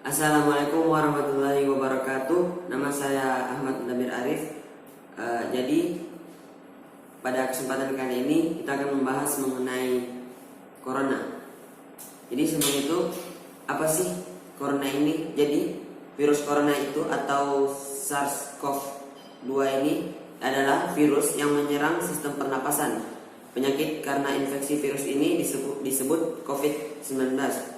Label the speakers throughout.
Speaker 1: Assalamualaikum warahmatullahi wabarakatuh. Nama saya Ahmad Nabir Arif. Jadi pada kesempatan kali ini kita akan membahas mengenai corona. Jadi sebelum itu, apa sih corona ini? Jadi virus corona itu atau SARS-CoV-2 ini adalah virus yang menyerang sistem pernapasan. Penyakit karena infeksi virus ini disebut COVID-19.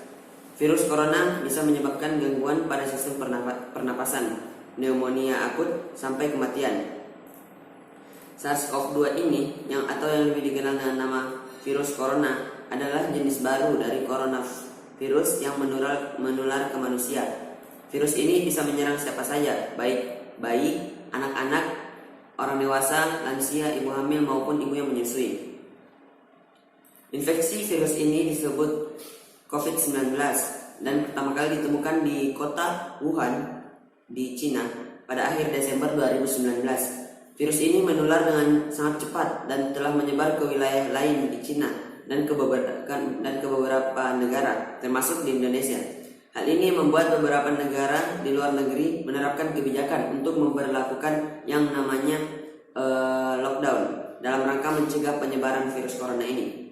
Speaker 1: Virus corona bisa menyebabkan gangguan pada sistem pernapasan, pneumonia akut, sampai kematian. SARS-CoV-2 ini yang lebih dikenal dengan nama virus corona adalah jenis baru dari coronavirus yang menular ke manusia. Virus ini bisa menyerang siapa saja, baik bayi, anak-anak, orang dewasa, lansia, ibu hamil maupun ibu yang menyusui. Infeksi virus ini disebut COVID-19 dan pertama kali ditemukan di kota Wuhan di Cina pada akhir Desember 2019. Virus ini menular dengan sangat cepat dan telah menyebar ke wilayah lain di Cina dan ke beberapa negara, termasuk di Indonesia. Hal ini membuat beberapa negara di luar negeri menerapkan kebijakan untuk memberlakukan yang namanya lockdown dalam rangka mencegah penyebaran virus corona ini.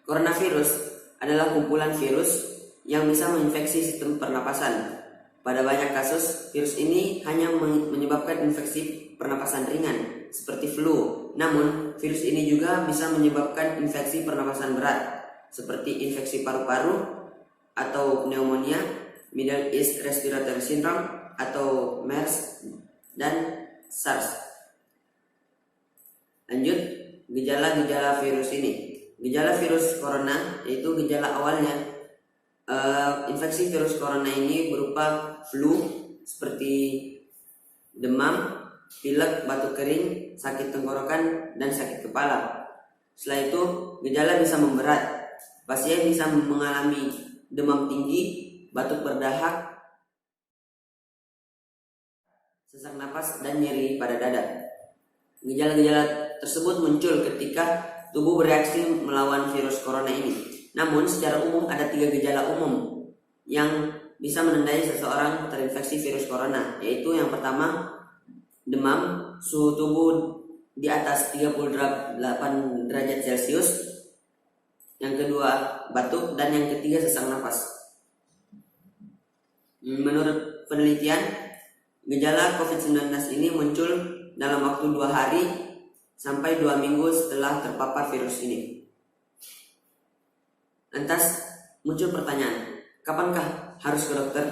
Speaker 1: Coronavirus adalah kumpulan virus yang bisa menginfeksi sistem pernapasan. Pada banyak kasus, virus ini hanya menyebabkan infeksi pernapasan ringan seperti flu. Namun, virus ini juga bisa menyebabkan infeksi pernapasan berat seperti infeksi paru-paru atau pneumonia, Middle East Respiratory Syndrome atau MERS dan SARS. Lanjut, gejala-gejala virus ini. Gejala virus corona yaitu gejala awalnya infeksi virus corona ini berupa flu seperti demam, pilek, batuk kering, sakit tenggorokan, dan sakit kepala. Setelah itu gejala bisa memberat. Pasien bisa mengalami demam tinggi, batuk berdahak, sesak napas, dan nyeri pada dada. Gejala-gejala tersebut muncul ketika tubuh bereaksi melawan virus corona ini. Namun secara umum ada 3 gejala umum yang bisa menandai seseorang terinfeksi virus corona, yaitu yang pertama demam, suhu tubuh di atas 38 derajat Celcius, yang kedua batuk, dan yang ketiga sesak napas. Menurut penelitian, gejala COVID-19 ini muncul dalam waktu 2 hari sampai 2 minggu setelah terpapar virus ini. Lantas muncul pertanyaan, kapankah harus ke dokter?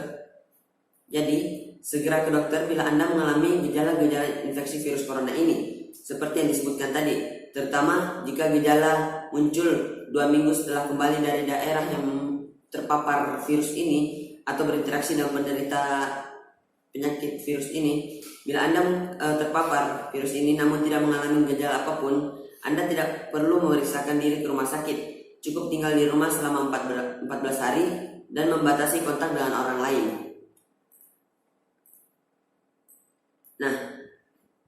Speaker 1: Jadi, segera ke dokter bila Anda mengalami gejala-gejala infeksi virus corona ini, seperti yang disebutkan tadi, terutama jika gejala muncul 2 minggu setelah kembali dari daerah yang terpapar virus ini atau berinteraksi dengan penderita penyakit virus ini. Bila Anda terpapar virus ini namun tidak mengalami gejala apapun, Anda tidak perlu memeriksakan diri ke rumah sakit. Cukup tinggal di rumah selama 14 hari dan membatasi kontak dengan orang lain. Nah,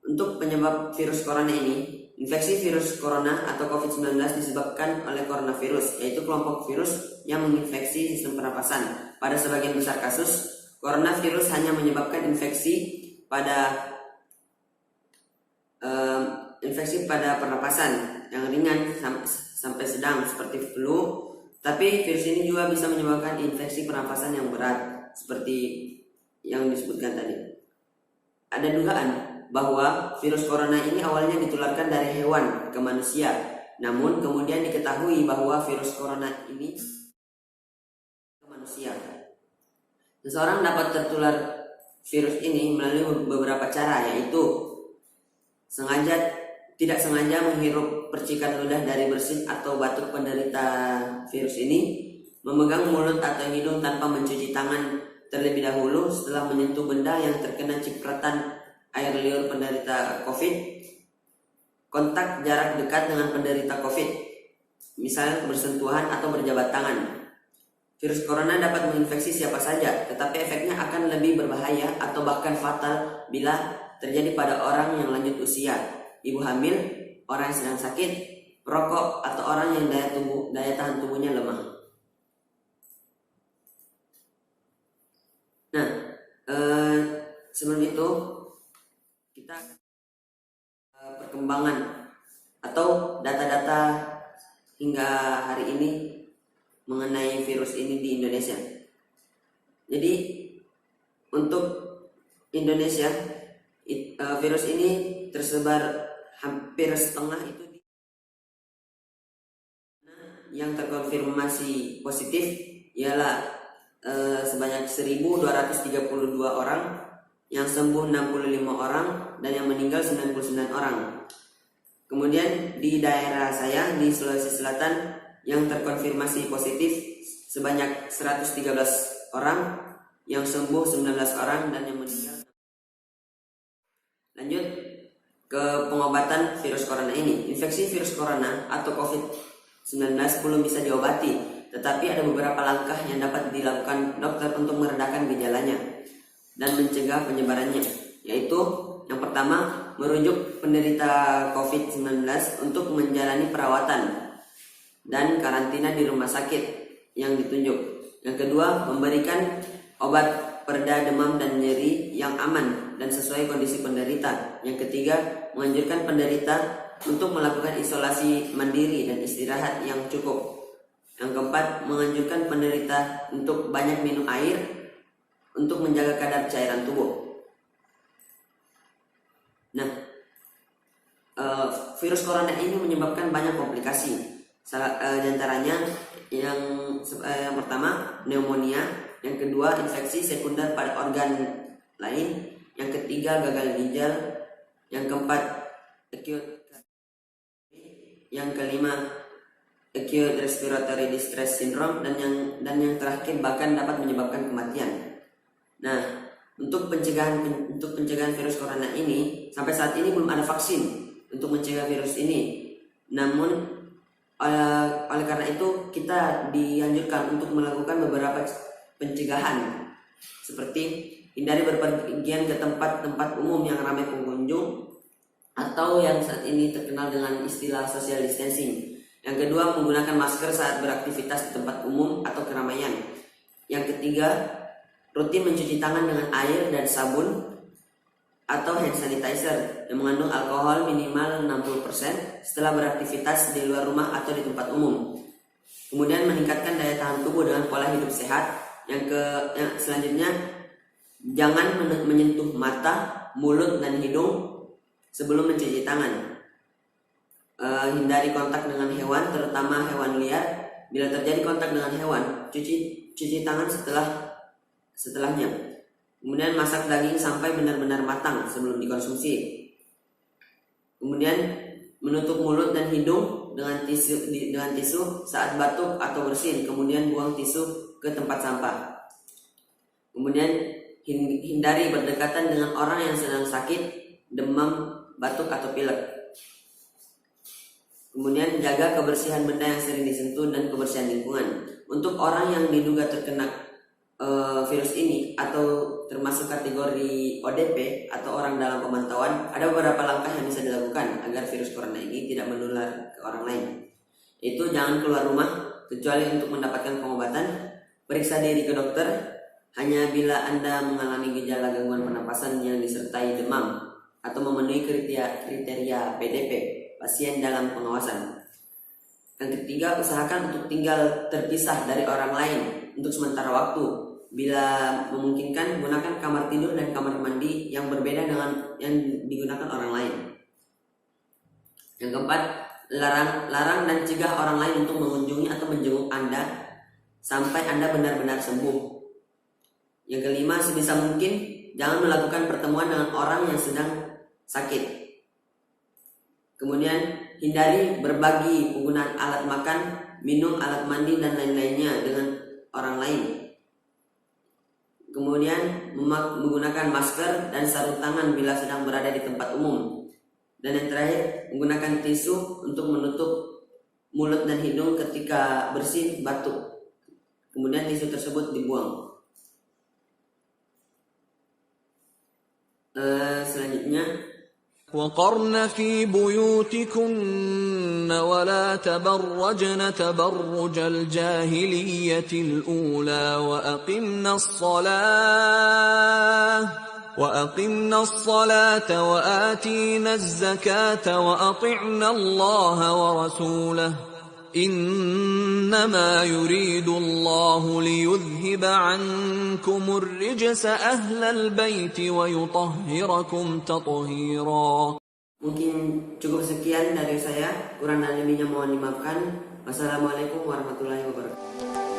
Speaker 1: untuk penyebab virus corona ini, infeksi virus corona atau COVID-19 disebabkan oleh coronavirus, yaitu kelompok virus yang menginfeksi sistem pernapasan. Pada sebagian besar kasus, coronavirus hanya menyebabkan infeksi pada pernapasan yang ringan sampai sedang seperti flu, tapi virus ini juga bisa menyebabkan infeksi pernapasan yang berat seperti yang disebutkan tadi. Ada dugaan bahwa virus corona ini awalnya ditularkan dari hewan ke manusia, namun kemudian diketahui bahwa virus corona ini ke manusia. Seseorang dapat tertular virus ini melalui beberapa cara, yaitu tidak sengaja menghirup percikan ludah dari bersin atau batuk penderita virus ini, memegang mulut atau hidung tanpa mencuci tangan terlebih dahulu setelah menyentuh benda yang terkena cipratan air liur penderita COVID, kontak jarak dekat dengan penderita COVID, misalnya bersentuhan atau berjabat tangan. Virus corona dapat menginfeksi siapa saja, tetapi efeknya akan lebih berbahaya atau bahkan fatal bila terjadi pada orang yang lanjut usia, ibu hamil, orang yang sedang sakit, perokok, atau orang yang daya tahan tubuhnya lemah. sebelum itu kita perkembangan atau data-data hingga hari ini mengenai virus ini di Indonesia. Jadi untuk Indonesia virus ini tersebar hampir setengah itu yang terkonfirmasi positif ialah sebanyak 1.232 orang, yang sembuh 65 orang, dan yang meninggal 99 orang. Kemudian di daerah saya di Sulawesi Selatan yang terkonfirmasi positif sebanyak 113 orang, yang sembuh 19 orang, dan yang meninggal. Lanjut ke pengobatan virus corona ini. Infeksi virus corona atau COVID-19 belum bisa diobati, tetapi ada beberapa langkah yang dapat dilakukan dokter untuk meredakan gejalanya dan mencegah penyebarannya, yaitu yang pertama, merujuk penderita COVID-19 untuk menjalani perawatan dan karantina di rumah sakit yang ditunjuk. Yang kedua, memberikan obat pereda demam dan nyeri yang aman dan sesuai kondisi penderita. Yang ketiga, menganjurkan penderita untuk melakukan isolasi mandiri dan istirahat yang cukup. Yang keempat, menganjurkan penderita untuk banyak minum air untuk menjaga kadar cairan tubuh. Nah, virus corona ini menyebabkan banyak komplikasi. Di antaranya yang pertama pneumonia, yang kedua infeksi sekunder pada organ lain, yang ketiga gagal ginjal, yang keempat acute, yang kelima acute respiratory distress syndrome, dan yang terakhir bahkan dapat menyebabkan kematian. Nah, untuk pencegahan virus corona ini sampai saat ini belum ada vaksin untuk mencegah virus ini. Namun oleh karena itu kita dianjurkan untuk melakukan beberapa pencegahan, seperti hindari berpergian ke tempat-tempat umum yang ramai pengunjung atau yang saat ini terkenal dengan istilah social distancing. Yang kedua, menggunakan masker saat beraktivitas di tempat umum atau keramaian. Yang ketiga, rutin mencuci tangan dengan air dan sabun atau hand sanitizer yang mengandung alkohol minimal 60% setelah beraktivitas di luar rumah atau di tempat umum. Kemudian meningkatkan daya tahan tubuh dengan pola hidup sehat. Yang selanjutnya, jangan menyentuh mata, mulut, dan hidung sebelum mencuci tangan. Hindari kontak dengan hewan, terutama hewan liar. Bila terjadi kontak dengan hewan, cuci tangan setelahnya. Kemudian masak daging sampai benar-benar matang sebelum dikonsumsi. Kemudian menutup mulut dan hidung dengan tisu saat batuk atau bersin. Kemudian buang tisu ke tempat sampah. Kemudian hindari berdekatan dengan orang yang sedang sakit, demam, batuk atau pilek. Kemudian jaga kebersihan benda yang sering disentuh dan kebersihan lingkungan. Untuk orang yang diduga terkena virus ini atau termasuk kategori ODP atau orang dalam pemantauan, ada beberapa langkah yang bisa dilakukan agar virus corona ini tidak menular ke orang lain. Itu jangan keluar rumah kecuali untuk mendapatkan pengobatan, periksa diri ke dokter hanya bila Anda mengalami gejala gangguan pernapasan yang disertai demam atau memenuhi kriteria PDP, pasien dalam pengawasan. Yang ketiga, usahakan untuk tinggal terpisah dari orang lain untuk sementara waktu. Bila memungkinkan, gunakan kamar tidur dan kamar mandi yang berbeda dengan yang digunakan orang lain. Yang keempat, larang dan cegah orang lain untuk mengunjungi atau menjenguk Anda sampai Anda benar-benar sembuh. Yang kelima, sebisa mungkin jangan melakukan pertemuan dengan orang yang sedang sakit. Kemudian hindari berbagi penggunaan alat makan, minum, alat mandi, dan lain-lainnya dengan orang lain. Kemudian menggunakan masker dan sarung tangan bila sedang berada di tempat umum. Dan yang terakhir, menggunakan tisu untuk menutup mulut dan hidung ketika bersin, batuk. Kemudian tisu tersebut dibuang. Selanjutnya,
Speaker 2: وقرن في بيوتكن ولا تبرجن تبرج الجاهلية الأولى وأقمنا الصلاة وأقمنا الصلاة وآتينا الزكاة وأطعنا الله ورسوله إنما يريد الله ليذهب عنكم الرجس أهل البيت ويطهركم تطهيرا.
Speaker 1: Mungkin cukup sekian dari saya, kurang dan lebihnya mohon dimaafkan. Wassalamualaikum warahmatullahi wabarakatuh.